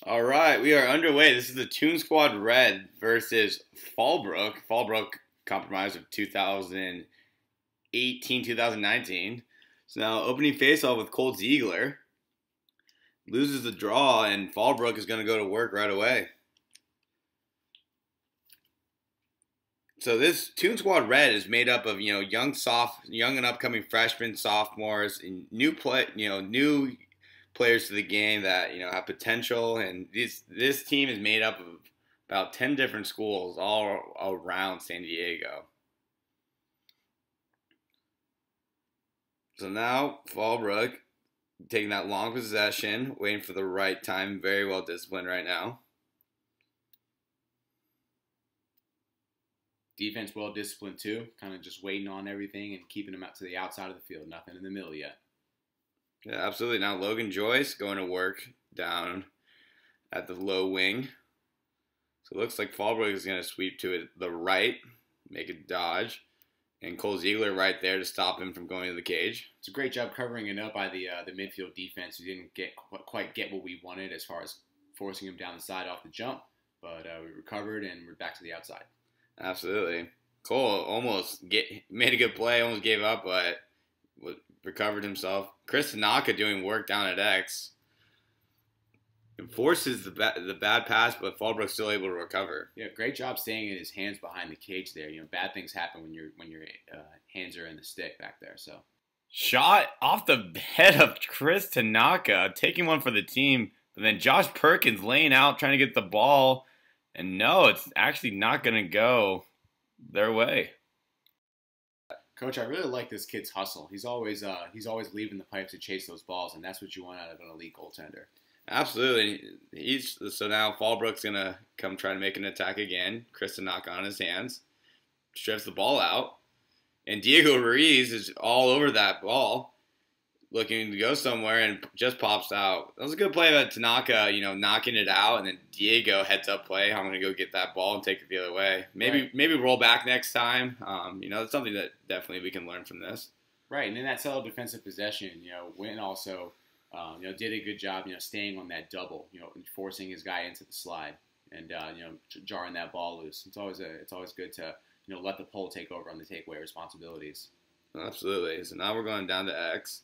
All right, we are underway. This is the Toon Squad Red versus Fallbrook. Fallbrook compromise of 2018, 2019. So now opening faceoff with Cole Ziegler. Loses the draw, and Fallbrook is going to go to work right away. So this Toon Squad Red is made up of young and upcoming freshmen, sophomores, and new players to the game that have potential. And this team is made up of about 10 different schools all around San Diego. So now Fallbrook taking that long possession, waiting for the right time, very well disciplined right now. Defense well disciplined too, kind of just waiting on everything and keeping them out to the outside of the field, nothing in the middle yet. Yeah, absolutely. Now Logan Joyce going to work down at the low wing. So it looks like Fallbrook is going to sweep to the right, make a dodge. And Cole Ziegler right there to stop him from going to the cage. It's a great job covering it up by the midfield defense. We didn't quite get what we wanted as far as forcing him down the side off the jump. But we recovered and we're back to the outside. Absolutely. Cole almost made a good play, almost gave up, but recovered himself. Chris Tanaka doing work down at X. Forces the bad pass, but Fallbrook's still able to recover. Yeah, great job staying in his hands behind the cage there. Bad things happen when your hands are in the stick back there. So, shot off the head of Chris Tanaka, taking one for the team. But then Josh Perkins laying out, trying to get the ball, and no, it's actually not going to go their way. Coach, I really like this kid's hustle. He's always leaving the pipe to chase those balls, and that's what you want out of an elite goaltender. Absolutely. So now Fallbrook's going to come try to make an attack again. Chris Tanaka on his hands. Strips the ball out. And Diego Ruiz is all over that ball, looking to go somewhere, and just pops out. That was a good play by Tanaka, knocking it out, and then Diego heads up play. I'm going to go get that ball and take it the other way. Maybe roll back next time. It's something that definitely we can learn from this. Right, and in that solid defensive possession, Wynn also did a good job, staying on that double, forcing his guy into the slide and, jarring that ball loose. It's always good to, let the pole take over on the takeaway responsibilities. Absolutely. So now we're going down to X,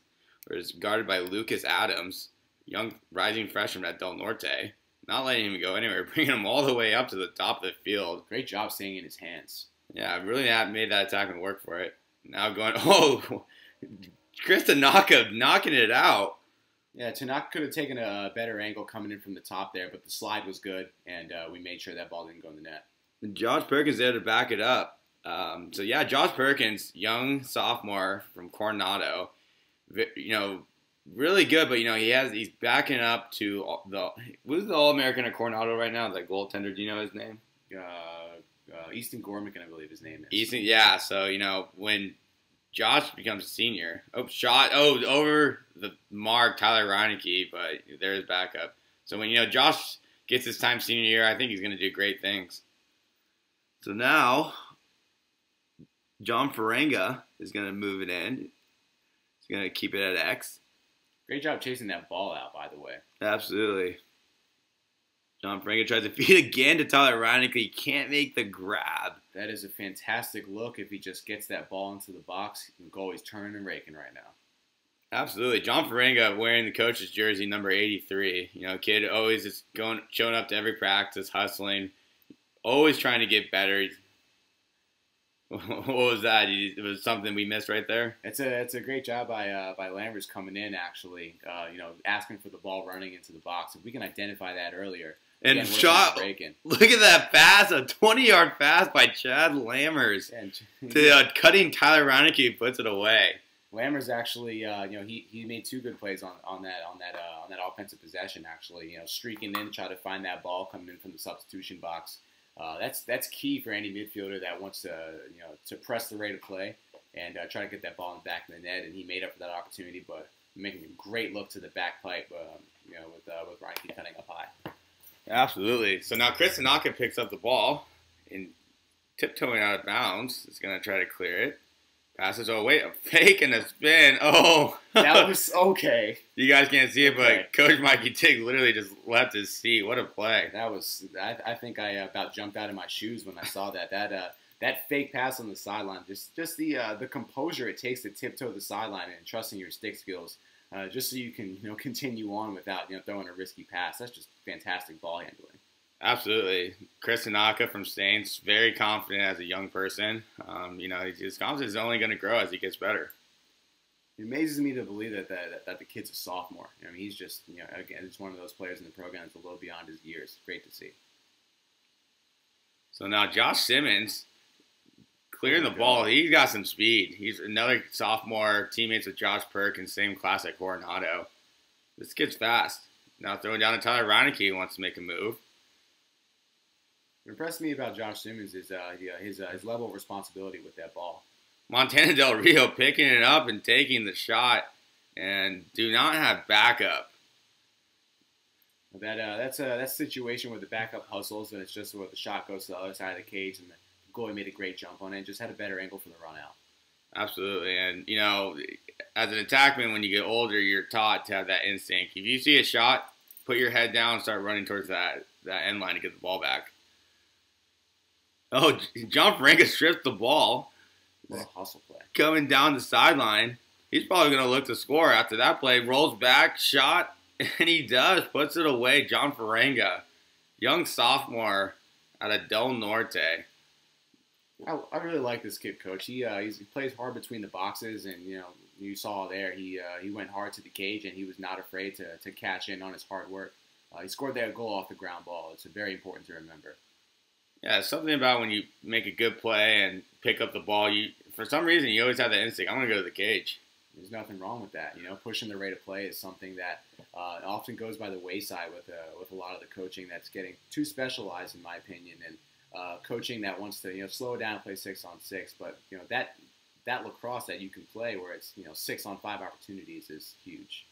where it's guarded by Lucas Adams, young rising freshman at Del Norte. Not letting him go anywhere, bringing him all the way up to the top of the field. Great job staying in his hands. Yeah, really made that attackman work for it. Now going, Chris Tanaka knocking it out. Yeah, Tanaka could have taken a better angle coming in from the top there, but the slide was good, and we made sure that ball didn't go in the net. Josh Perkins there to back it up. Josh Perkins, young sophomore from Coronado, really good, but he's backing up to who's the All-American at Coronado right now? That goaltender, do you know his name? Easton Gormican, I believe his name is. Easton, yeah. So when Josh becomes a senior. Over the mark, Tyler Reineke, but there's backup. So when, Josh gets his time senior year, I think he's going to do great things. So now, John Ferenga is going to move it in. He's going to keep it at X. Great job chasing that ball out, by the way. Absolutely. John Ferenga tries to feed again to Tyler Reineke. He can't make the grab. That is a fantastic look if he just gets that ball into the box. The goalie's turning and raking right now. Absolutely. John Ferenga wearing the coach's jersey, number 83. Kid always is showing up to every practice, hustling, always trying to get better. What was that? It was something we missed right there? It's a great job by Lammers coming in, actually, asking for the ball running into the box. If we can identify that earlier. And again, shot, look at that pass, a 20-yard pass by Chad Lammers to cutting Tyler Reineke, puts it away. Lammers actually, he made two good plays on that offensive possession. Actually, streaking in to try to find that ball coming in from the substitution box. That's key for any midfielder that wants to press the rate of play and try to get that ball in the back of the net. And he made up for that opportunity, but making a great look to the back pipe, with Reineke cutting up high. Absolutely. So now Chris Tanaka picks up the ball and tiptoeing out of bounds. Is going to try to clear it. Passes away, a fake and a spin. Oh, That was okay. You guys can't see it, Okay. but Coach Mikey Tigg literally just left his seat. What a play! That was. I think I about jumped out of my shoes when I saw that. That fake pass on the sideline, just the composure it takes to tiptoe the sideline and trusting your stick skills, just so you can continue on without throwing a risky pass. That's just fantastic ball handling. Absolutely. Chris Tanaka from Saints, very confident as a young person. His confidence is only going to grow as he gets better. It amazes me to believe that the kid's a sophomore. I mean, he's just, again, it's one of those players in the program that's a little beyond his years. Great to see. So now Josh Simmons clearing the ball. He's got some speed. He's another sophomore, teammates with Josh Perkins, same class at Coronado. This kid's fast. Now throwing down to Tyler Reineke, who wants to make a move. What impressed me about Josh Simmons is his level of responsibility with that ball. Montana Del Rio picking it up and taking the shot, and do not have backup. That's a situation where the backup hustles, and it's just where the shot goes to the other side of the cage, and the goalie made a great jump on it, and just had a better angle for the run out. Absolutely, and as an attackman, when you get older, you're taught to have that instinct. If you see a shot, put your head down and start running towards that end line to get the ball back. Oh, John Franca stripped the ball. What a hustle play. Coming down the sideline. He's probably going to look to score after that play. Rolls back, shot, and he does. Puts it away. John Ferenga, young sophomore out of Del Norte. I really like this kid, Coach. He plays hard between the boxes, and you saw there he went hard to the cage, and he was not afraid to cash in on his hard work. He scored that goal off the ground ball. It's very important to remember. Yeah, something about when you make a good play and pick up the ball, for some reason you always have that instinct. I'm going to go to the cage. There's nothing wrong with that. Pushing the rate of play is something that often goes by the wayside with a lot of the coaching that's getting too specialized, in my opinion, and coaching that wants to slow it down and play 6-on-6. But that lacrosse that you can play where it's 6-on-5 opportunities is huge.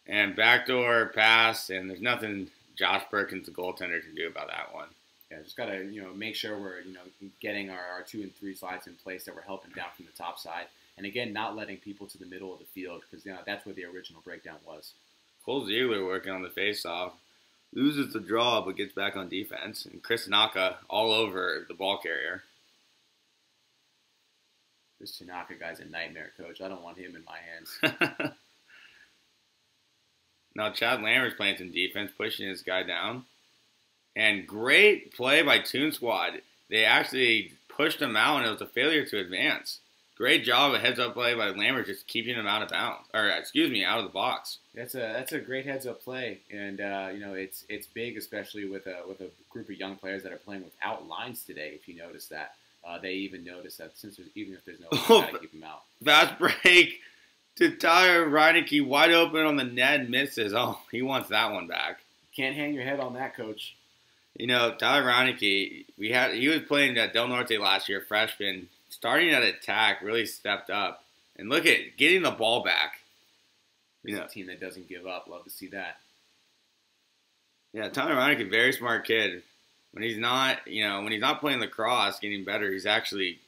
And backdoor pass, and there's nothing Josh Perkins, the goaltender, can do about that one. Yeah, just gotta make sure we're getting our 2 and 3 slides in place, that we're helping down from the top side, and again not letting people to the middle of the field, because that's where the original breakdown was. Cole Ziegler working on the faceoff, loses the draw but gets back on defense, and Chris Tanaka all over the ball carrier. This Tanaka guy's a nightmare, Coach. I don't want him in my hands. Now Chad Lammer's playing some defense, pushing his guy down. And great play by Toon Squad. They actually pushed him out, and it was a failure to advance. Great job, a heads-up play by Lambert, just keeping him out of bounds, or out of the box. That's a great heads-up play, and it's big, especially with a group of young players that are playing without lines today. If you notice that, they even notice that even if there's no line, you gotta keep them out. Fast break to Tyler Reineke, wide open on the net, misses. Oh, he wants that one back. Can't hang your head on that, Coach. Tyler Reineke, he was playing at Del Norte last year, freshman, starting at attack, really stepped up. And look at getting the ball back. It's a team that doesn't give up. Love to see that. Yeah, Tyler Reineke, very smart kid. When he's not playing lacrosse, getting better, he's actually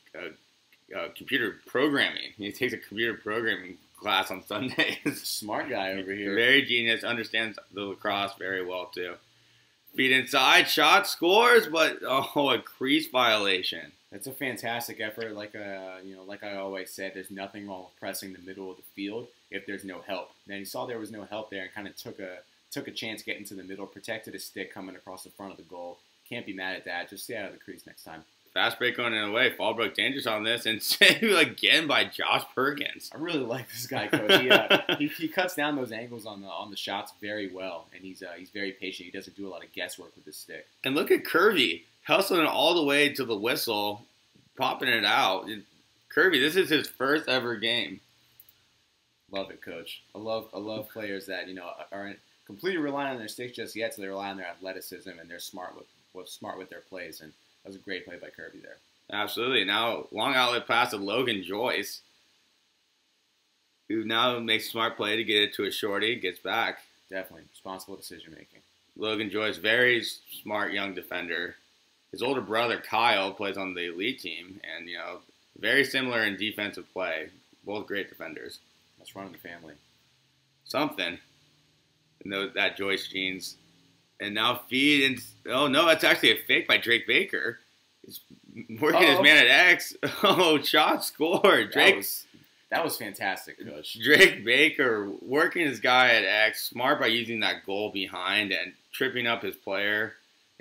computer programming. He takes a computer programming class on Sundays. Smart guy over here. Very genius, understands the lacrosse very well too. Feet inside, shot, scores, but a crease violation. That's a fantastic effort. Like I always said, there's nothing wrong with pressing the middle of the field if there's no help. Then he saw there was no help there and kind of took a chance getting to the middle, protected his stick coming across the front of the goal. Can't be mad at that. Just stay out of the crease next time. Fast break going in away. Fallbrook dangerous on this, and saved again by Josh Perkins. I really like this guy, Coach. He cuts down those angles on the shots very well, and he's very patient. He doesn't do a lot of guesswork with his stick. And look at Kirby hustling all the way to the whistle, popping it out. Kirby, this is his first ever game. Love it, Coach. I love players that aren't completely relying on their sticks just yet, so they rely on their athleticism and they're smart with their plays. And that was a great play by Kirby there. Absolutely. Now, long outlet pass to Logan Joyce, who now makes a smart play to get it to a shorty, gets back. Definitely. Responsible decision-making. Logan Joyce, very smart young defender. His older brother, Kyle, plays on the elite team, and, Very similar in defensive play. Both great defenders. Let's run in the family. Something in that Joyce jeans. And now feed and oh no, that's actually a fake by Drake Baker. He's working his man at X. Oh, shot scored. That was fantastic, Coach. Drake Baker working his guy at X, smart by using that goal behind and tripping up his player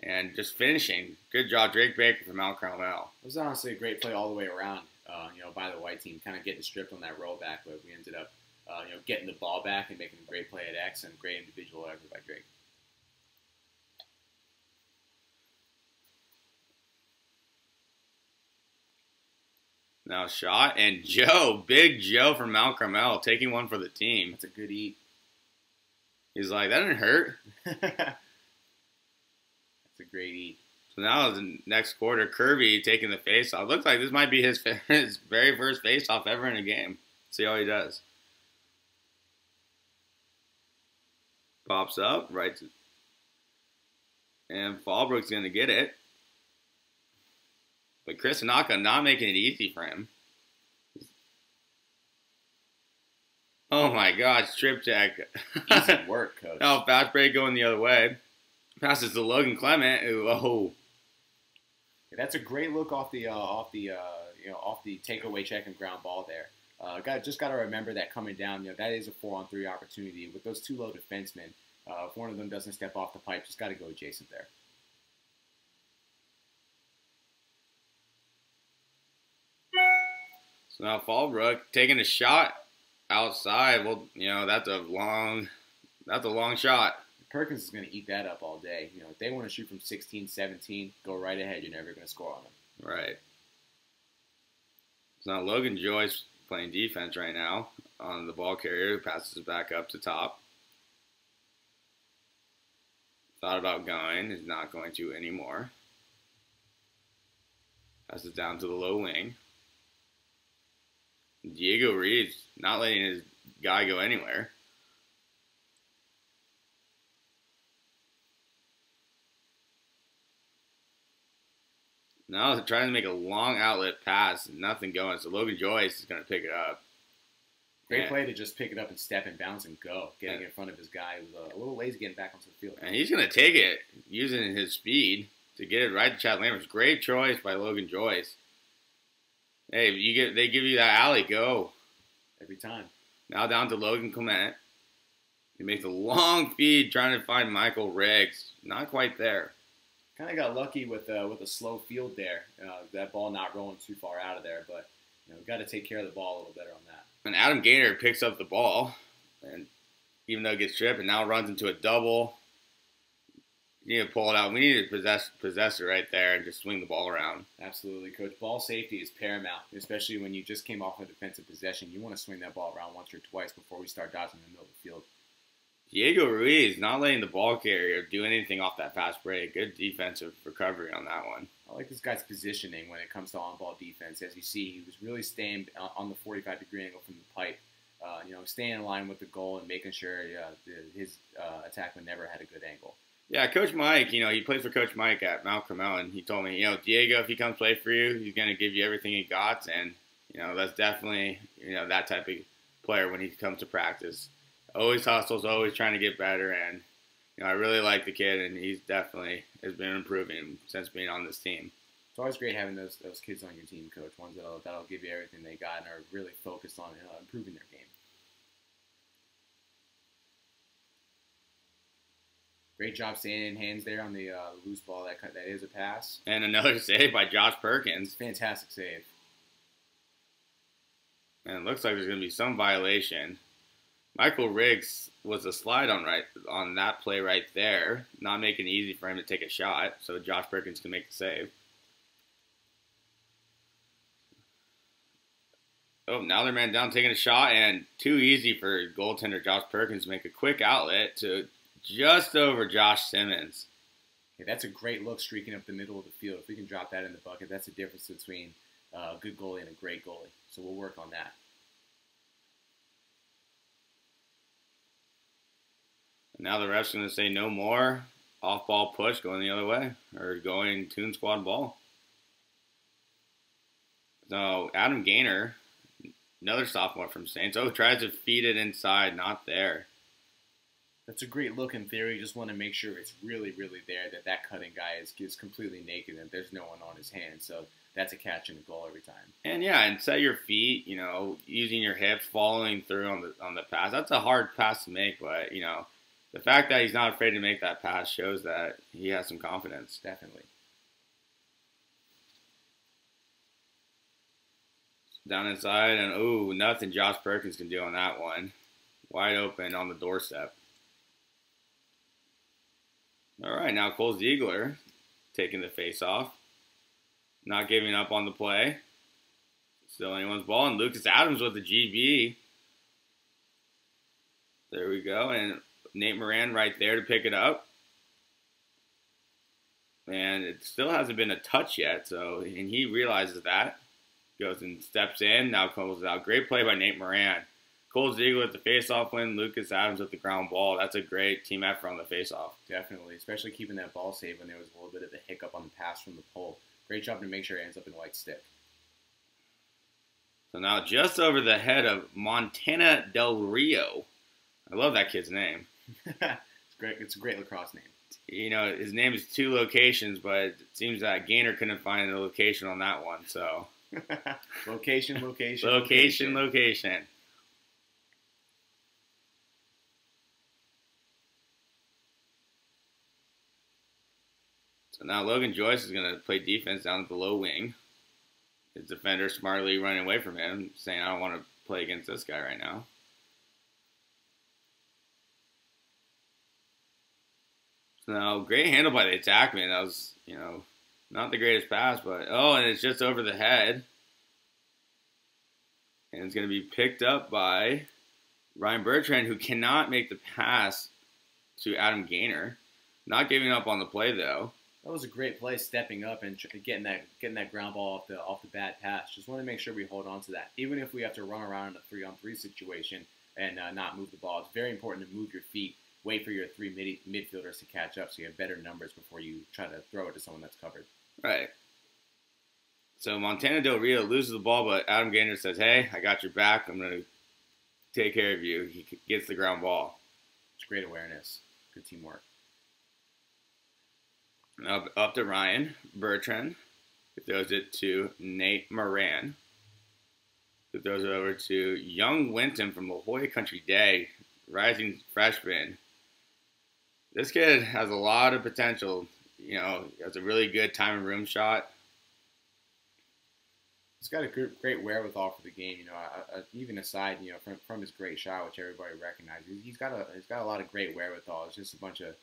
and just finishing. Good job, Drake Baker from Mount Carmel. It was honestly a great play all the way around. By the white team, kind of getting stripped on that rollback, but we ended up, getting the ball back and making a great play at X and a great individual effort by Drake. Now shot, and Joe, big Joe from Mount Carmel, taking one for the team. That's a good eat. He's like, that didn't hurt. That's a great eat. So now the next quarter, Kirby taking the face-off. Looks like this might be his very first face-off ever in a game. See how he does. Pops up, right, and Fallbrook's going to get it. But Chris Tanaka not making it easy for him. Oh my gosh, strip check. Easy work, Coach. Oh, fast break going the other way. Passes to Logan Clement. Oh. That's a great look off the takeaway check and ground ball there. Just got to remember that coming down, that is a 4-on-3 opportunity with those two low defensemen. If one of them doesn't step off the pipe, just got to go adjacent there. So now Fallbrook taking a shot outside. Well, that's a long shot. Perkins is going to eat that up all day. If they want to shoot from 16, 17, go right ahead. You're never going to score on them. Right. So now Logan Joyce playing defense right now on the ball carrier who passes it back up to top. Thought about going, is not going to anymore. Passes down to the low wing. Diego Reeves not letting his guy go anywhere. Now they're trying to make a long outlet pass and nothing going. So Logan Joyce is going to pick it up. Great play to just pick it up and step and bounce and go. Getting in front of his guy. He was a little lazy getting back onto the field. And he's going to take it using his speed to get it right to Chad Lamers. Great choice by Logan Joyce. Hey, they give you that alley, go. Every time. Now down to Logan Clement. He makes a long feed trying to find Michael Riggs. Not quite there. Kind of got lucky with a slow field there. That ball not rolling too far out of there, but got to take care of the ball a little better on that. And Adam Gaynor picks up the ball, and even though it gets stripped, and now runs into a double. You need to pull it out. We need to possess it right there and just swing the ball around. Absolutely, Coach. Ball safety is paramount, especially when you just came off a defensive possession. You want to swing that ball around once or twice before we start dodging in the middle of the field. Diego Ruiz not letting the ball carrier do anything off that fast break. Good defensive recovery on that one. I like this guy's positioning when it comes to on-ball defense. As you see, he was really staying on the 45-degree angle from the pipe, staying in line with the goal and making sure his attackman never had a good angle. Yeah, Coach Mike, he plays for Coach Mike at Mount Carmel, and he told me, Diego, if he comes play for you, he's going to give you everything he got, and, that's definitely, that type of player when he comes to practice. Always hustles, always trying to get better, and I really like the kid, and he's definitely has been improving since being on this team. It's always great having those kids on your team, Coach. Ones that'll give you everything they got and are really focused on improving their game. Great job staying in hands there on the loose ball. That is a pass. And another save by Josh Perkins. Fantastic save. And it looks like there's going to be some violation. Michael Riggs was a slide on that play right there, not making it easy for him to take a shot, so Josh Perkins can make the save. Oh, now they're man down taking a shot, and too easy for goaltender Josh Perkins to make a quick outlet to just over Josh Simmons. Okay, that's a great look streaking up the middle of the field. If we can drop that in the bucket, that's the difference between a good goalie and a great goalie. So we'll work on that. Now the ref's going to say no more. Off-ball push going the other way. Or going Toon Squad ball. So Adam Gaynor, another sophomore from Saints. Oh, tries to feed it inside, not there. That's a great look in theory. You just want to make sure it's really, really there, that cutting guy is completely naked and there's no one on his hand. So that's a catch and a goal every time. And yeah, and set your feet, using your hips, following through on the pass. That's a hard pass to make, but, the fact that he's not afraid to make that pass shows that he has some confidence. Definitely. Down inside, and ooh, nothing Josh Perkins can do on that one. Wide open on the doorstep. All right, now Cole Ziegler taking the face off. Not giving up on the play. Still anyone's ball, and Lucas Adams with the GB. There we go, and Nate Moran right there to pick it up. And it still hasn't been a touch yet, and he realizes that. Goes and steps in, now comes out. Great play by Nate Moran. Cole Ziegler with the face-off win, Lucas Adams with the ground ball. That's a great team effort on the face-off. Definitely, especially keeping that ball safe when there was a little bit of a hiccup on the pass from the pole. Great job to make sure it ends up in the white stick. So now just over the head of Montana Del Rio. I love that kid's name. It's great. It's a great lacrosse name. His name is 2 locations, but it seems that Gaynor couldn't find a location on that one, so. Location. So now Logan Joyce is going to play defense down at the low wing. His defender smartly running away from him, saying, I don't want to play against this guy right now. So now, great handle by the attackman. That was, not the greatest pass, but, and it's just over the head. And it's going to be picked up by Ryan Bertrand, who cannot make the pass to Adam Gaynor. Not giving up on the play, though. That was a great play, stepping up and getting that ground ball off the bad pass. Just want to make sure we hold on to that. Even if we have to run around in a 3-on-3 situation and not move the ball, it's very important to move your feet, wait for your 3 midfielders to catch up so you have better numbers before you try to throw it to someone that's covered. Right. So Montana Del Rio loses the ball, but Adam Gaynor says, hey, I got your back. I'm going to take care of you. He gets the ground ball. It's great awareness. Good teamwork. Now up to Ryan Bertrand, who throws it to Nate Moran, who throws it over to young Winton from La Jolla Country Day, rising freshman. This kid has a lot of potential. He has a really good time and room shot. He's got a great wherewithal for the game. Even aside, from his great shot, which everybody recognizes, he's got a lot of great wherewithal. It's just a bunch of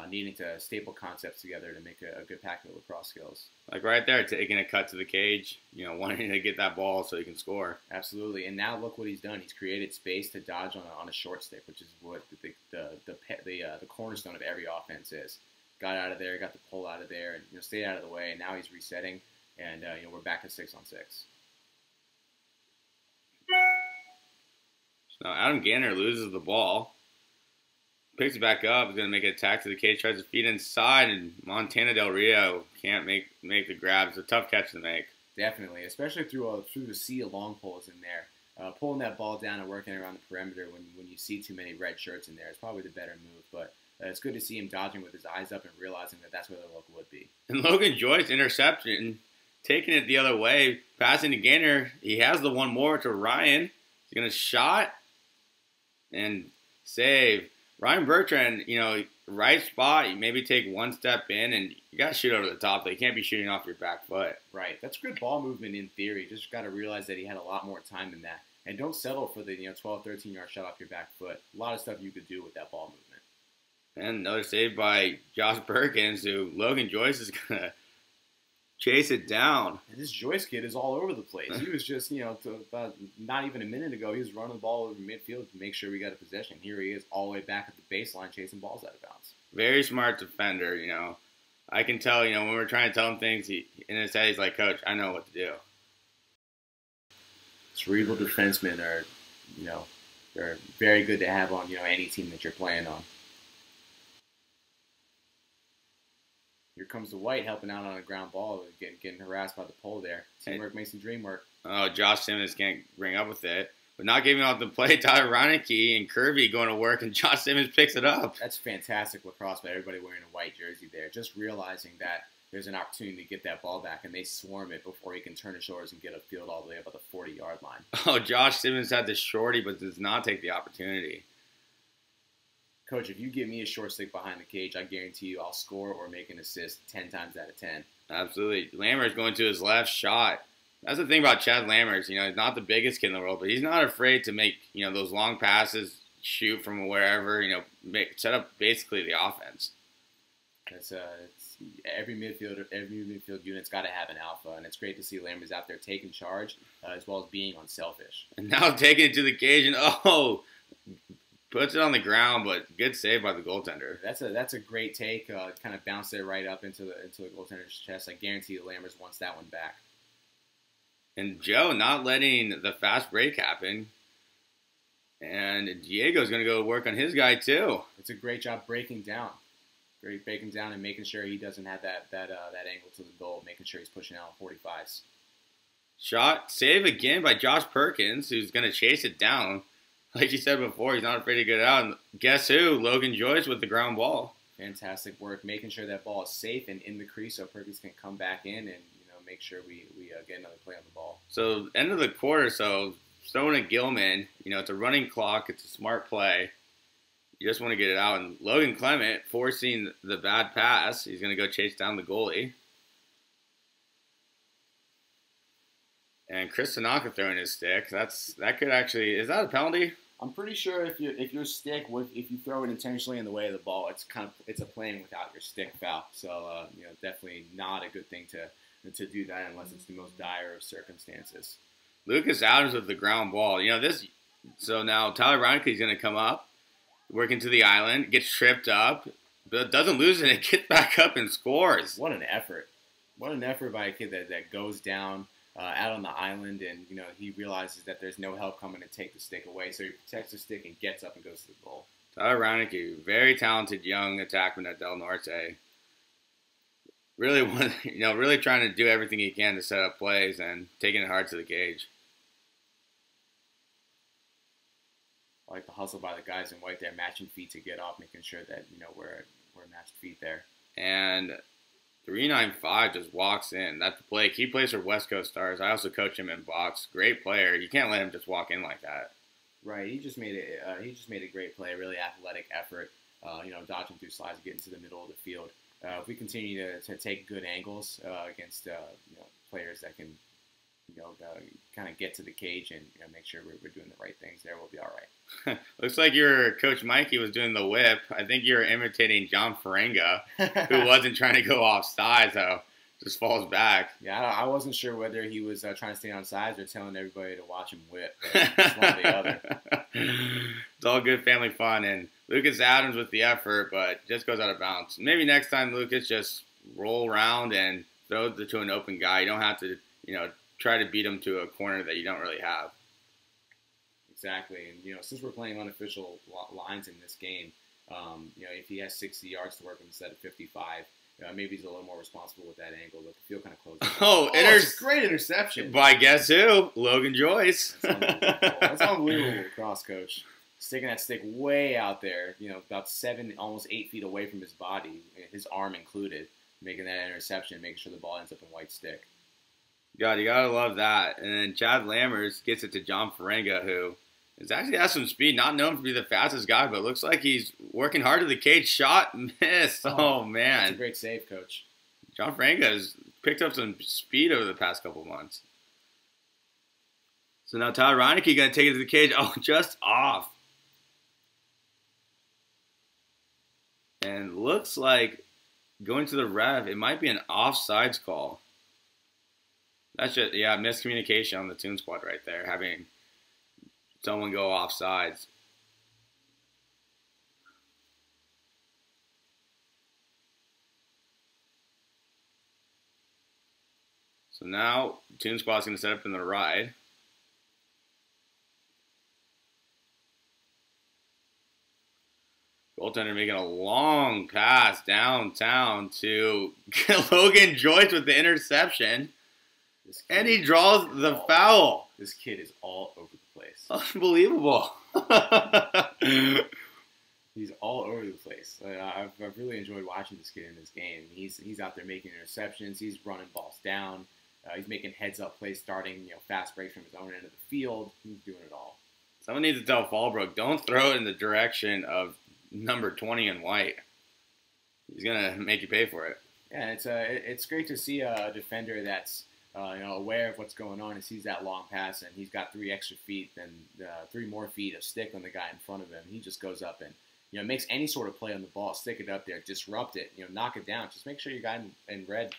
needing to staple concepts together to make a good packet of lacrosse skills. Like right there, taking a cut to the cage, wanting to get that ball so he can score. Absolutely, and now look what he's done. He's created space to dodge on a short stick, which is what the cornerstone of every offense is. Got out of there, got the pull out of there, and stayed out of the way. And now he's resetting, and we're back at 6-on-6. So now Adam Gaynor loses the ball. Picks it back up, is going to make an attack to the cage, tries to feed inside, and Montana Del Rio can't make the grab. It's a tough catch to make. Definitely, especially through the sea of long poles in there. Pulling that ball down and working around the perimeter when you see too many red shirts in there is probably the better move, but it's good to see him dodging with his eyes up and realizing that that's where the look would be. And Logan Joyce interception, taking it the other way, passing to Gaynor. He has the one more to Ryan. He's going to shot and save. Ryan Bertrand, right spot, you maybe take one step in, and you got to shoot over the top. You can't be shooting off your back foot. Right. That's good ball movement in theory. Just got to realize that he had a lot more time than that. And don't settle for the 12, 13-yard shot off your back foot. A lot of stuff you could do with that ball movement. And another save by Josh Perkins, who Logan Joyce is going to chase it down. And this Joyce kid is all over the place. He was just, about not even a minute ago, he was running the ball over midfield to make sure we got a possession. Here he is all the way back at the baseline chasing balls out of bounds. Very smart defender, I can tell, when we're trying to tell him things, in his head, he's like, Coach, I know what to do. Cerebral defensemen are, they're very good to have on, any team that you're playing on. Here comes the White helping out on a ground ball, getting harassed by the pole there. Teamwork makes the dream work. Oh, Josh Simmons can't bring up with it. But not giving off the play, Tyler Reineke and Kirby going to work, and Josh Simmons picks it up. That's fantastic lacrosse by everybody wearing a white jersey there. Just realizing that there's an opportunity to get that ball back, and they swarm it before he can turn his shoulders and get a field all the way up at the 40-yard line. Oh, Josh Simmons had the shorty, but does not take the opportunity. Coach, if you give me a short stick behind the cage, I guarantee you I'll score or make an assist 10 times out of 10. Absolutely. Lammert's going to his left shot. That's the thing about Chad Lammers. You know, he's not the biggest kid in the world, but he's not afraid to make, you know, those long passes, shoot from wherever, you know, set up basically the offense. It's every midfield unit's got to have an alpha, and it's great to see Lammers out there taking charge as well as being unselfish. And now taking it to the cage, and puts it on the ground, but good save by the goaltender. That's a great take. Kind of bounced it right up into the goaltender's chest. I guarantee you Lammers wants that one back. And Joe not letting the fast break happen. And Diego's going to go work on his guy too. It's a great job breaking down. Great breaking down and making sure he doesn't have that angle to the goal, making sure he's pushing out 45s. Shot, save again by Josh Perkins, who's going to chase it down. Like you said before, he's not afraid to get it out. And guess who? Logan Joyce with the ground ball. Fantastic work, making sure that ball is safe and in the crease so Perkins can come back in and make sure we get another play on the ball. So end of the quarter, throwing at Gilman, you know, it's a running clock, it's a smart play. You just want to get it out. And Logan Clement forcing the bad pass. He's going to go chase down the goalie. And Chris Tanaka throwing his stick. That could actually, is that a penalty? I'm pretty sure if your stick if you throw it intentionally in the way of the ball, it's a playing without your stick foul. So definitely not a good thing to do that unless it's the most dire of circumstances. Lucas Adams with the ground ball. You know so now Tyler Reineke is going to come up, working to the island, gets tripped up, but doesn't lose it. It gets back up and scores. What an effort! What an effort by a kid that goes down out on the island, and he realizes that there's no help coming to take the stick away, so he protects the stick and gets up and goes to the goal. Tyler Reineke, very talented young attackman at Del Norte. Really really trying to do everything he can to set up plays and taking it hard to the cage. I like the hustle by the guys in white there, matching feet to get off, making sure that we're matched feet there. And 395 just walks in. That's the play. He plays for West Coast Stars. I also coach him in box. Great player. You can't let him just walk in like that. Right. He just made a great play. Really athletic effort. Dodging through slides, getting to the middle of the field. If we continue to take good angles against players that can kind of get to the cage and make sure we're doing the right things there, we'll be all right. Looks like your coach Mikey was doing the whip. I think you're imitating John Ferenga, who wasn't trying to go offside, so just falls back. Yeah, I wasn't sure whether he was trying to stay on sides or telling everybody to watch him whip. It's one or the other. It's all good family fun, and Lucas Adams with the effort, but just goes out of bounds. Maybe next time, Lucas, just roll around and throw it to an open guy. You don't have to, try to beat him to a corner that you don't really have. Exactly, and since we're playing unofficial lines in this game, if he has 60 yards to work with instead of 55, maybe he's a little more responsible with that angle, but the field kind of closes. It's a great interception. By guess who? Logan Joyce. That's unbelievable cross, coach. Sticking that stick way out there, about 7, almost 8 feet away from his body, his arm included, making that interception, making sure the ball ends up in white stick. God, you gotta love that. And then Chad Lammers gets it to John Ferenga, who actually has some speed, not known to be the fastest guy, but looks like he's working hard to the cage. Shot, missed. Oh man. That's a great save, coach. John Ferenga has picked up some speed over the past couple months. So now Tyler Reineke gonna take it to the cage. Oh, just off. And looks like going to the ref, it might be an offsides call. That's just, miscommunication on the Toon Squad right there, having someone go offsides. So now Toon Squad's going to set up in the ride. Goaltender making a long pass downtown to Logan Joyce with the interception. And he draws the foul. This kid is all over the place. Unbelievable. He's all over the place. I've really enjoyed watching this kid in this game. He's out there making interceptions. He's running balls down. He's making heads-up plays, starting fast breaks from his own end of the field. He's doing it all. Someone needs to tell Fallbrook, don't throw it in the direction of number 20 in white. He's gonna make you pay for it. Yeah, it's great to see a defender that's aware of what's going on and sees that long pass, and he's got 3 extra feet and 3 more feet of stick on the guy in front of him. He just goes up and makes any sort of play on the ball, stick it up there, disrupt it, knock it down. Just make sure your guy in red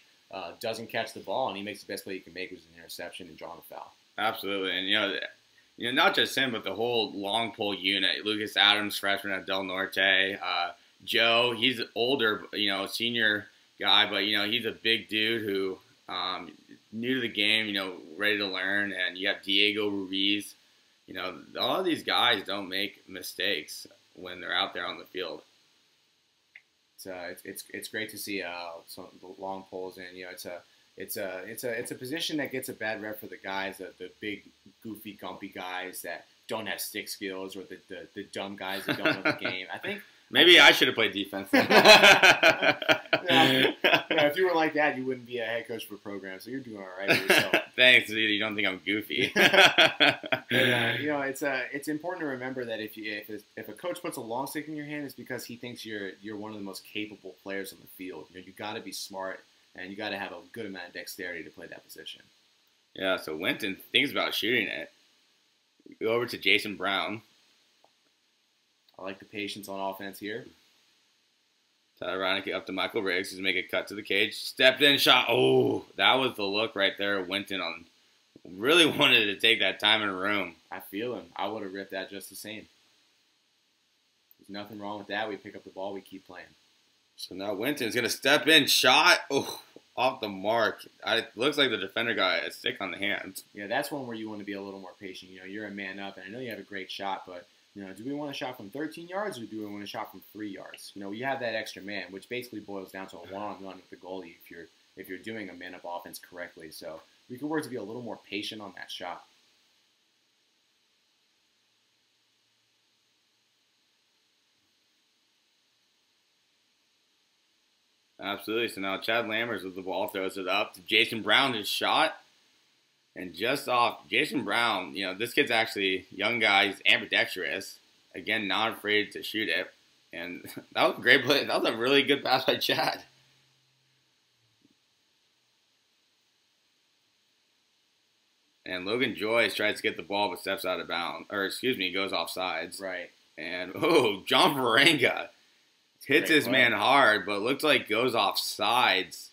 doesn't catch the ball, and he makes the best play he can make, which is an interception and drawing a foul. Absolutely, and not just him, but the whole long pole unit. Lucas Adams, freshman at Del Norte. Joe, he's older, senior guy, but he's a big dude who new to the game, ready to learn. And you have Diego Ruiz. All of these guys don't make mistakes when they're out there on the field. It's great to see some long poles, and it's a position that gets a bad rep for the guys, the big goofy gumpy guys that don't have stick skills, or the dumb guys that don't know the game. I think maybe I should have played defense. If you were like that, you wouldn't be a head coach for a program. So you're doing all right with yourself. Thanks, dude. You don't think I'm goofy. It's important to remember that if a coach puts a long stick in your hand, it's because he thinks you're one of the most capable players on the field. You got to be smart, and you got to have a good amount of dexterity to play that position. Yeah. So Winton thinks about shooting it. Go over to Jason Brown. I like the patience on offense here. Ironically, up to Michael Riggs, who's making a cut to the cage. Stepped in, shot. Oh, that was the look right there. Winton really wanted to take that time in room. I feel him. I would have ripped that just the same. There's nothing wrong with that. We pick up the ball. We keep playing. So now Winton's going to step in, shot. Oh, off the mark. It looks like the defender got a stick on the hands. Yeah, that's one where you want to be a little more patient. You're a man up, and I know you have a great shot, but do we want to shot from 13 yards, or do we want to shot from 3 yards? We have that extra man, which basically boils down to a one-on-one with the goalie if you're doing a man-up offense correctly. So we could work to be a little more patient on that shot. Absolutely. So now Chad Lammers with the ball throws it up to Jason Brown, his shot. And just off, Jason Brown, this kid's actually a young guy. He's ambidextrous. Again, not afraid to shoot it. And that was a great play. That was a really good pass by Chad. And Logan Joyce tries to get the ball but steps out of bounds. Or, goes off sides. Right. And, John Varenga hits his man hard, but looks like goes off sides.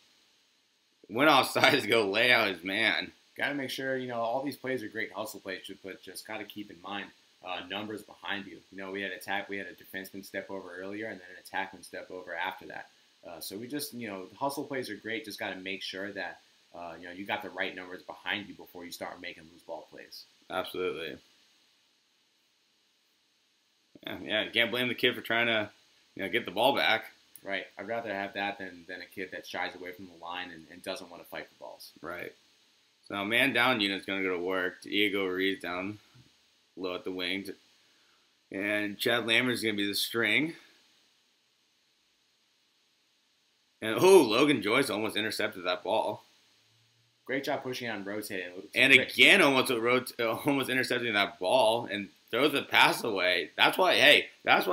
Went off sides to go lay out his man. Got to make sure, all these plays are great hustle plays, but just got to keep in mind numbers behind you. We had a defenseman step over earlier, and then an attackman step over after that. So we just, hustle plays are great. Just got to make sure that, you got the right numbers behind you before you start making loose ball plays. Absolutely. Yeah, you can't blame the kid for trying to, get the ball back. Right. I'd rather have that than a kid that shies away from the line and doesn't want to fight for balls. Right. So now man down unit's going to go to work. Diego Ruiz down low at the wings. And Chad Lammer's going to be the string. And, Logan Joyce almost intercepted that ball. Great job pushing on rotating. And again, almost intercepting that ball and throws the pass away. That's why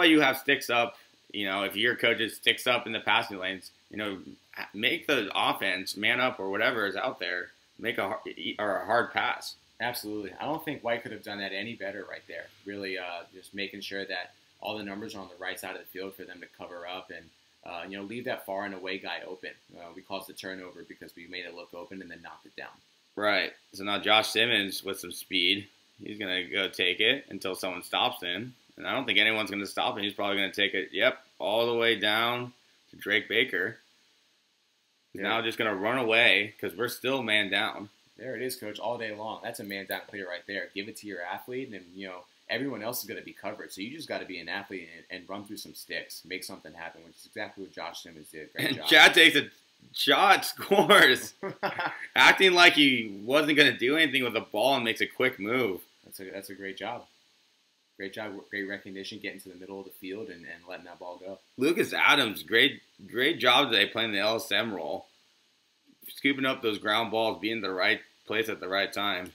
you have sticks up. If your coach just sticks up in the passing lanes, make the offense man up or whatever is out there. Make a hard pass. Absolutely. I don't think White could have done that any better right there. Really just making sure that all the numbers are on the right side of the field for them to cover up and, leave that far and away guy open. We caused the turnover because we made it look open and then knocked it down. Right. So now Josh Simmons with some speed. He's going to go take it until someone stops him. And I don't think anyone's going to stop him. He's probably going to take it, all the way down to Drake Baker. He's now just going to run away because we're still man down. There it is, Coach, all day long. That's a man down clear right there. Give it to your athlete, and, everyone else is going to be covered. So you just got to be an athlete and run through some sticks, make something happen, which is exactly what Josh Simmons did. Great job. shot, scores. Acting like he wasn't going to do anything with the ball and makes a quick move. That's a great job. Great job, great recognition, getting to the middle of the field and letting that ball go. Lucas Adams, great job today playing the LSM role. Scooping up those ground balls, being in the right place at the right time.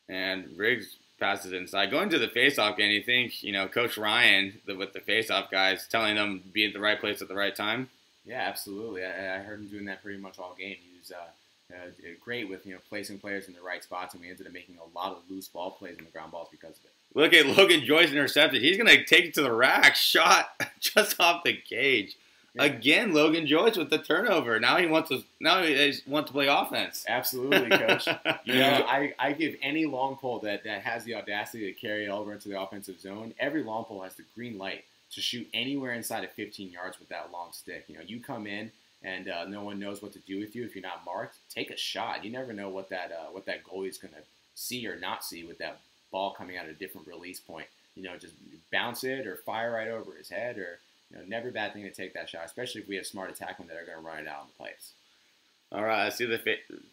And Riggs passes inside. Going to the faceoff game, you think, Coach Ryan, with the faceoff guys, telling them to be at the right place at the right time? Yeah, absolutely. I heard him doing that pretty much all game. He was great with placing players in the right spots, and we ended up making a lot of loose ball plays on the ground balls because of it. Look at Logan Joyce intercepted. He's going to take it to the rack. Shot just off the cage. Yeah. Again, Logan Joyce with the turnover. Now he wants to play offense. Absolutely, Coach. I give any long pole that has the audacity to carry it over into the offensive zone. Every long pole has the green light to shoot anywhere inside of 15 yards with that long stick. You come in and no one knows what to do with you if you're not marked. Take a shot. You never know what that goalie's going to see or not see with that ball coming out at a different release point. Just bounce it or fire right over his head, or never a bad thing to take that shot, especially if we have smart attackmen that are going to run it out in the place. All right, let's see the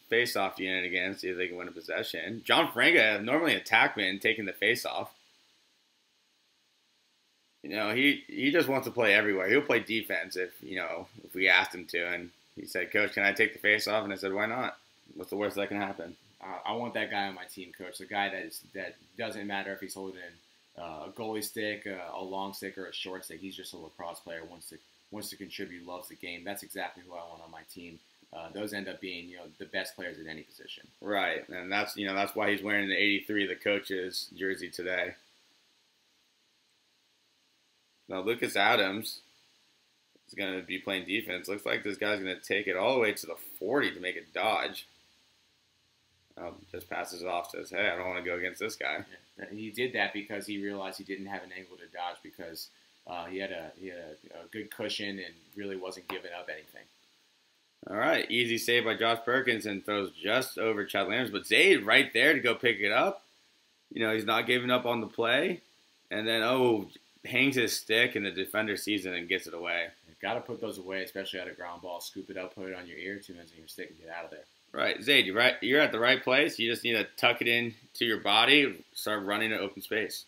face-off unit again, see if they can win a possession. John Franka, normally an attackman, taking the face-off. He just wants to play everywhere. He'll play defense if we asked him to. And he said, "Coach, can I take the face-off?" And I said, "Why not? What's the worst that can happen?" I want that guy on my team, Coach. The guy that doesn't matter if he's holding a goalie stick, a long stick, or a short stick. He's just a lacrosse player. Wants to contribute. Loves the game. That's exactly who I want on my team. Those end up being the best players at any position. Right, and that's why he's wearing the 83, the coach's jersey today. Now Lucas Adams is going to be playing defense. Looks like this guy's going to take it all the way to the 40 to make a dodge. Just passes it off, says, "Hey, I don't want to go against this guy." Yeah. He did that because he realized he didn't have an angle to dodge because he had a good cushion and really wasn't giving up anything. All right, easy save by Josh Perkins and throws just over Chad Lammers. But Zaid right there to go pick it up. He's not giving up on the play. And then, hangs his stick and the defender sees it and gets it away. You've got to put those away, especially at a ground ball. Scoop it up, put it on your ear, 2 minutes on your stick, and get out of there. Right, Zaid, you're at the right place. You just need to tuck it in to your body, start running at open space.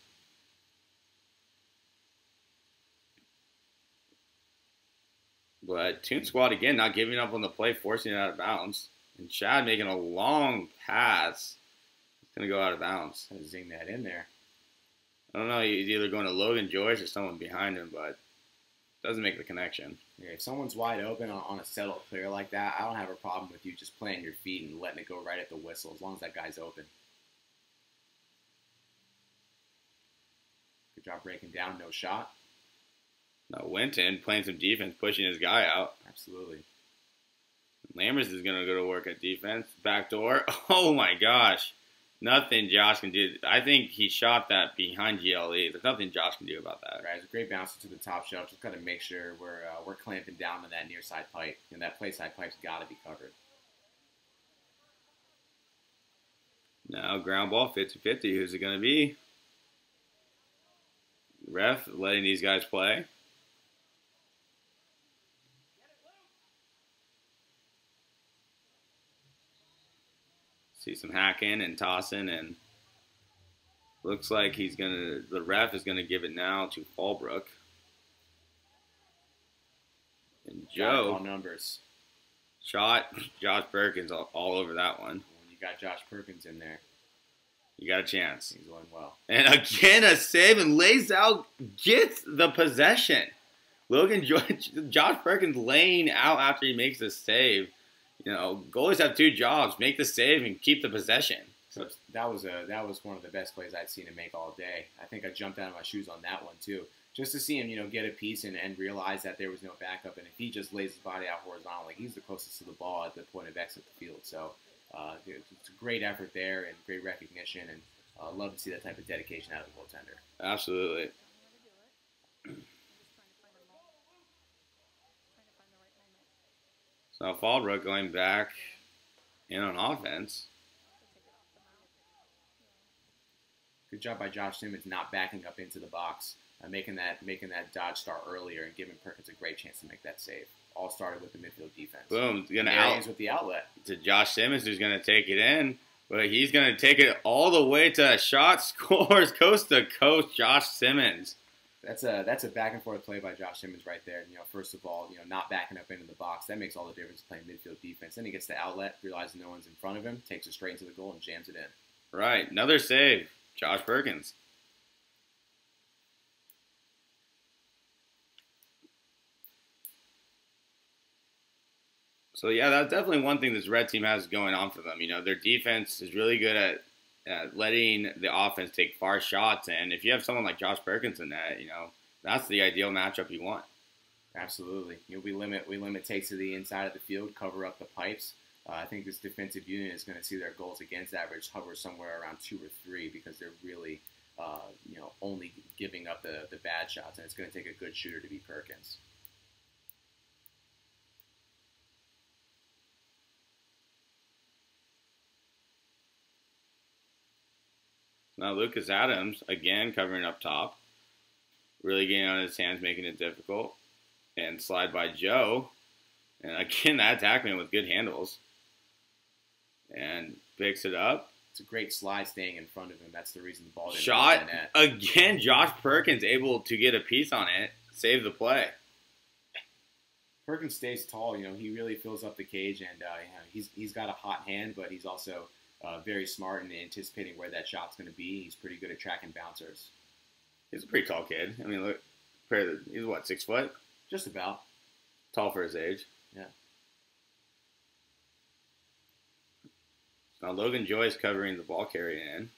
But Toon Squad, again, not giving up on the play, forcing it out of bounds. And Chad making a long pass. It's going to go out of bounds. Going to zing that in there. I don't know, he's either going to Logan Joyce or someone behind him, but doesn't make the connection. Yeah, if someone's wide open on a settled clear like that, I don't have a problem with you just planting your feet and letting it go right at the whistle as long as that guy's open. Good job breaking down, no shot. Now Winton playing some defense, pushing his guy out. Absolutely. Lammers is going to go to work at defense. Backdoor. Oh my gosh. Nothing Josh can do. I think he shot that behind GLE. There's nothing Josh can do about that. Right, it's a great bounce to the top shelf. Just got to make sure we're clamping down on that near side pipe, and that play side pipe's got to be covered. Now ground ball, 50-50. Who's it going to be? Ref letting these guys play. See some hacking and tossing, and looks like the ref is gonna give it now to Fallbrook. And Joe numbers. Shot Josh Perkins all over that one. When you got Josh Perkins in there, you got a chance. He's going well. And again a save, and lays out, gets the possession. Josh Perkins laying out after he makes the save. Goalies have 2 jobs: make the save and keep the possession. So that was one of the best plays I'd seen him make all day. I think I jumped out of my shoes on that one too, just to see him, get a piece and realize that there was no backup. And if he just lays his body out horizontally, he's the closest to the ball at the point of exit the field. So it's a great effort there and great recognition, and love to see that type of dedication out of the goaltender. Absolutely. So Fallbrook going back in on offense. Good job by Josh Simmons not backing up into the box, making that dodge start earlier and giving Perkins a great chance to make that save. all started with the midfield defense. Boom, gonna out with the outlet to Josh Simmons, who's gonna take it in, but he's gonna take it all the way to a shot. Scores coast to coast. Josh Simmons. That's a back and forth play by Josh Simmons right there. First of all, not backing up into the box. That makes all the difference playing midfield defense. Then he gets the outlet, realizes no one's in front of him, takes it straight into the goal and jams it in. Right, another save, Josh Perkins. So yeah, that's definitely one thing this Red team has going on for them. Their defense is really good at letting the offense take far shots, and if you have someone like Josh Perkins in that, that's the ideal matchup you want. Absolutely. We limit takes to the inside of the field, cover up the pipes. I think this defensive unit is going to see their goals against average hover somewhere around 2 or 3 because they're really, only giving up the bad shots, and it's going to take a good shooter to beat Perkins. Now Lucas Adams, again, covering up top. Really getting on his hands, making it difficult. And slide by Joe. And again, that attackman with good handles. And picks it up. It's a great slide staying in front of him. That's the reason the ball didn't shot. go in the net. Again, Josh Perkins able to get a piece on it. Save the play. Perkins stays tall. He really fills up the cage. And he's got a hot hand, but he's also very smart in anticipating where that shot's going to be. He's pretty good at tracking bouncers. He's a pretty tall kid. I mean, look, he's what, 6 foot? Just about. Tall for his age. Yeah. Now Logan Joyce covering the ball carrying in.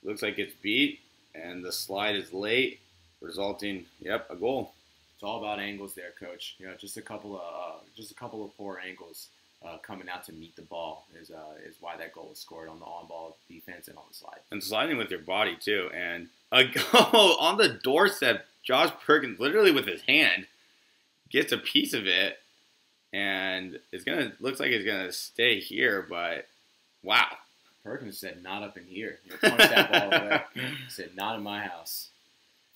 Looks like it's beat, and the slide is late, resulting, a goal. It's all about angles there, Coach. Just a couple of poor angles. Coming out to meet the ball is why that goal was scored on the on-ball defense and on the slide. And sliding with your body, too. And a goal on the doorstep, Josh Perkins, literally with his hand, gets a piece of it. And looks like it's going to stay here, but wow. Perkins said, not up in here. Punched that ball away. He said, not in my house.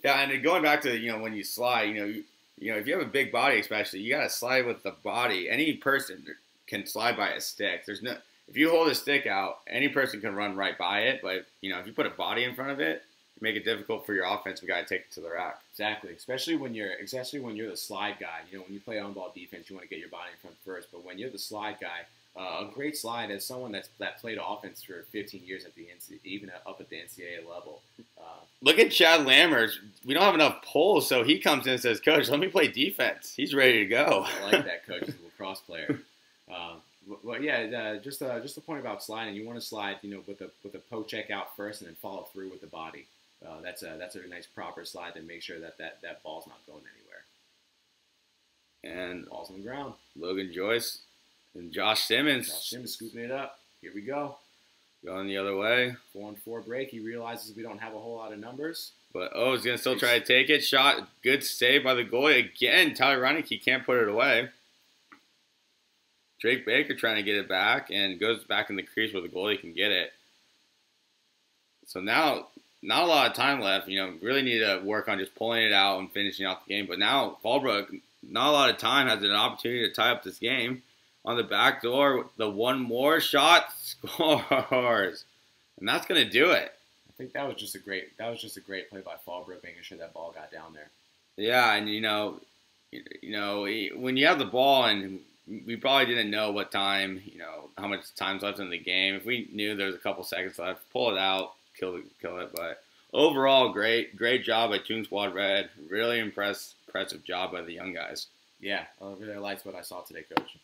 Yeah, and then going back to, when you slide, if you have a big body especially, you got to slide with the body. Any person can slide by a stick. If you hold a stick out, any person can run right by it. But if you put a body in front of it, you make it difficult for your offensive guy to take it to the rack. Exactly. Especially when you're the slide guy. When you play on-ball defense, you want to get your body in front first. But when you're the slide guy, a great slide as someone that played offense for 15 years at even up at the NCAA level. Look at Chad Lammers. We don't have enough poles, so he comes in and says, "Coach, let me play defense." He's ready to go. I like that, Coach. He's a lacrosse player. But yeah, just a point about sliding. You want to slide, with a poke check out first, and then follow through with the body. That's a nice proper slide to make sure that ball's not going anywhere. And ball's on the ground. Logan Joyce and Josh Simmons. Josh Simmons scooping it up. Here we go. Going the other way. 4-on-4 break. He realizes we don't have a whole lot of numbers. But he's gonna still try to take it. Shot. Good save by the goalie again. Tyler Reineke can't put it away. Drake Baker trying to get it back and goes back in the crease where the goalie can get it. So now, not a lot of time left. Really need to work on just pulling it out and finishing off the game. But now, Fallbrook, not a lot of time, has an opportunity to tie up this game. On the back door, the one more shot, scores. And that's going to do it. I think that was just a great play by Fallbrook, making sure that ball got down there. Yeah, and when you have the ball, and we probably didn't know what time, how much time's left in the game. If we knew there was a couple seconds left, pull it out, kill it. But overall, great job by Toon Squad Red. Really impressive job by the young guys. Yeah, I really liked what I saw today, Coach.